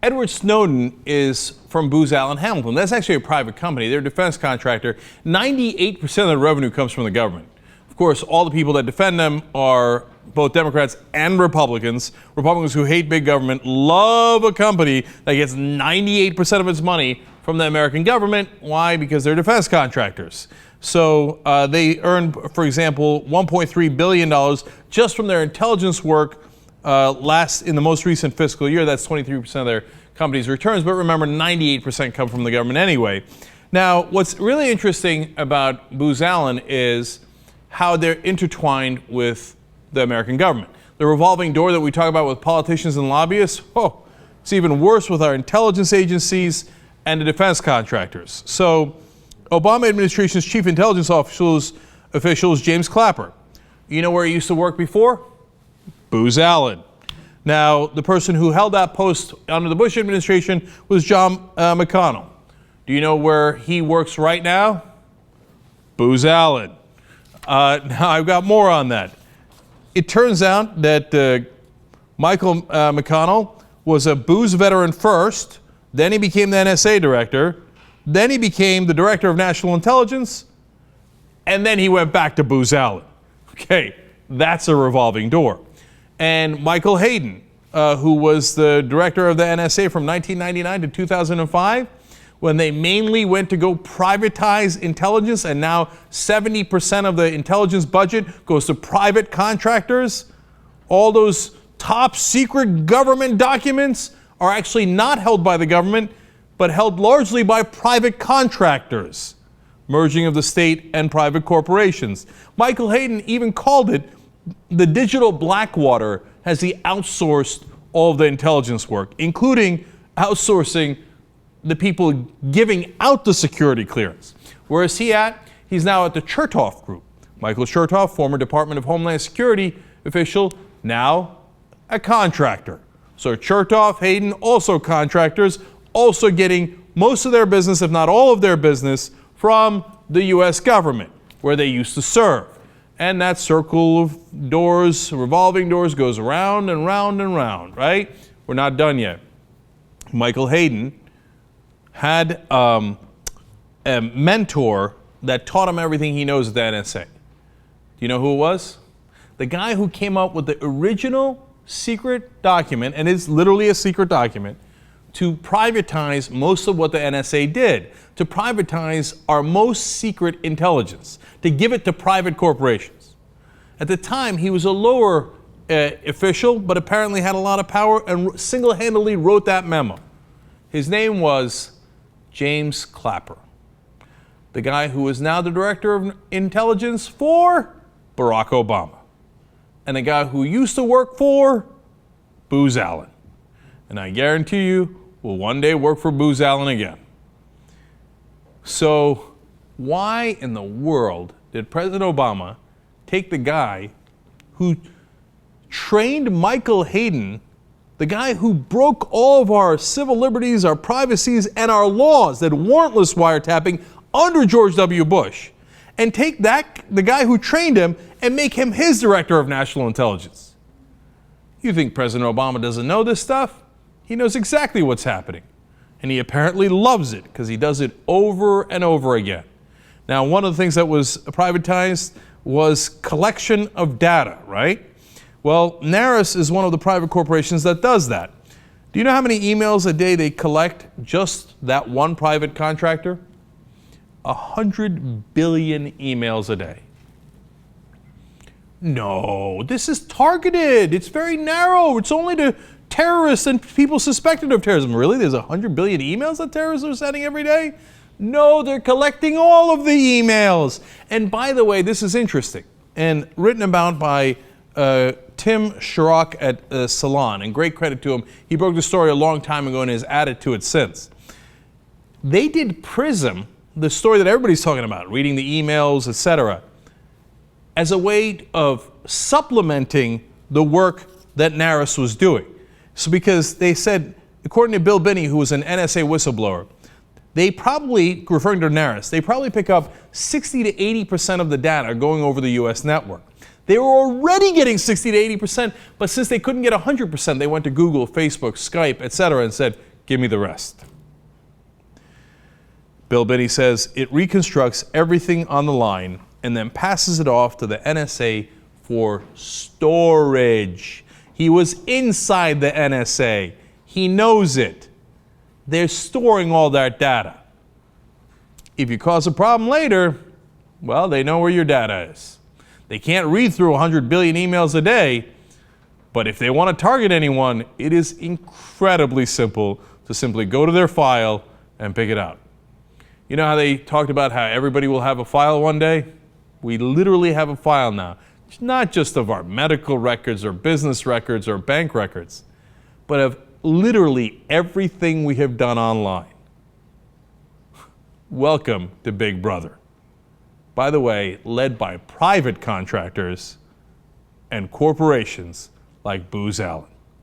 Edward Snowden is from Booz Allen Hamilton. That's actually a private company. They're a defense contractor. 98% of the revenue comes from the government. Of course, all the people that defend them are both Democrats and Republicans. Republicans who hate big government love a company that gets 98% of its money from the American government. Why? Because they're defense contractors. So they earned, for example, $1.3 billion just from their intelligence work in the most recent fiscal year. That's 23% of their company's returns. But remember, 98% come from the government anyway. Now, what's really interesting about Booz Allen is how they're intertwined with the American government. The revolving door that we talk about with politicians and lobbyists, it's even worse with our intelligence agencies and the defense contractors. So, Obama administration's chief intelligence official is James Clapper. You know where he used to work before? Booz Allen. Now, the person who held that post under the Bush administration was John McConnell. Do you know where he works right now? Booz Allen. Now, I've got more on that. It turns out that Michael McConnell was a Booz veteran first, then he became the NSA director, then he became the director of national intelligence, and then he went back to Booz Allen. Okay, that's a revolving door. And Michael Hayden, who was the director of the NSA from 1999 to 2005, when they mainly went to go privatize intelligence, and now 70% of the intelligence budget goes to private contractors. All those top secret government documents are actually not held by the government, but held largely by private contractors, merging of the state and private corporations. Michael Hayden even called it the digital Blackwater, as he outsourced all of the intelligence work, including outsourcing the people giving out the security clearance. Where is he at? He's now at the Chertoff Group. Michael Chertoff, former Department of Homeland Security official, now a contractor. So Chertoff, Hayden, also contractors, also getting most of their business, if not all of their business, from the U.S. government, where they used to serve. And that circle of doors, revolving doors, goes around and round and round, right? We're not done yet. Michael Hayden had a mentor that taught him everything he knows at the NSA. Do you know who it was? The guy who came up with the original secret document, and it's literally a secret document, to privatize most of what the NSA did, to privatize our most secret intelligence, to give it to private corporations. At the time, he was a lower official, but apparently had a lot of power and single-handedly wrote that memo. His name was James Clapper, the guy who is now the director of intelligence for Barack Obama, and the guy who used to work for Booz Allen. And I guarantee you will one day work for Booz Allen again. So why in the world did President Obama take the guy who trained Michael Hayden, the guy who broke all of our civil liberties, our privacies, and our laws, that warrantless wiretapping under George W. Bush, and take the guy who trained him and make him his director of national intelligence? You think President Obama doesn't know this stuff? He knows exactly what's happening. And he apparently loves it because he does it over and over again. Now, one of the things that was privatized was collection of data, right? Well, NARIS is one of the private corporations that does that. Do you know how many emails a day they collect, just that one private contractor? 100 billion emails a day. No, this is targeted. It's very narrow. It's only to terrorists and people suspected of terrorism. Really? There's 100 billion emails that terrorists are sending every day? No, they're collecting all of the emails. And by the way, this is interesting and written about by Tim Sharrock at Salon, and great credit to him. He broke the story a long time ago and has added to it since. They did PRISM, the story that everybody's talking about, reading the emails, etc., as a way of supplementing the work that NARIS was doing. So because they said, according to Bill Binney, who was an NSA whistleblower, they probably, referring to NARIS, they probably pick up 60 to 80% of the data going over the US network. They were already getting 60 to 80%, but since they couldn't get 100%, they went to Google, Facebook, Skype, etc., and said, Give me the rest. Bill Binney says it reconstructs everything on the line and then passes it off to the NSA for storage. He was inside the NSA. He knows it. They're storing all that data. If you cause a problem later, well, they know where your data is. They can't read through 100 billion emails a day, but if they want to target anyone, it is incredibly simple to simply go to their file and pick it out. You know how they talked about how everybody will have a file one day? We literally have a file now. It's not just of our medical records or business records or bank records, but of literally everything we have done online. Welcome to Big Brother. By the way, led by private contractors and corporations like Booz Allen.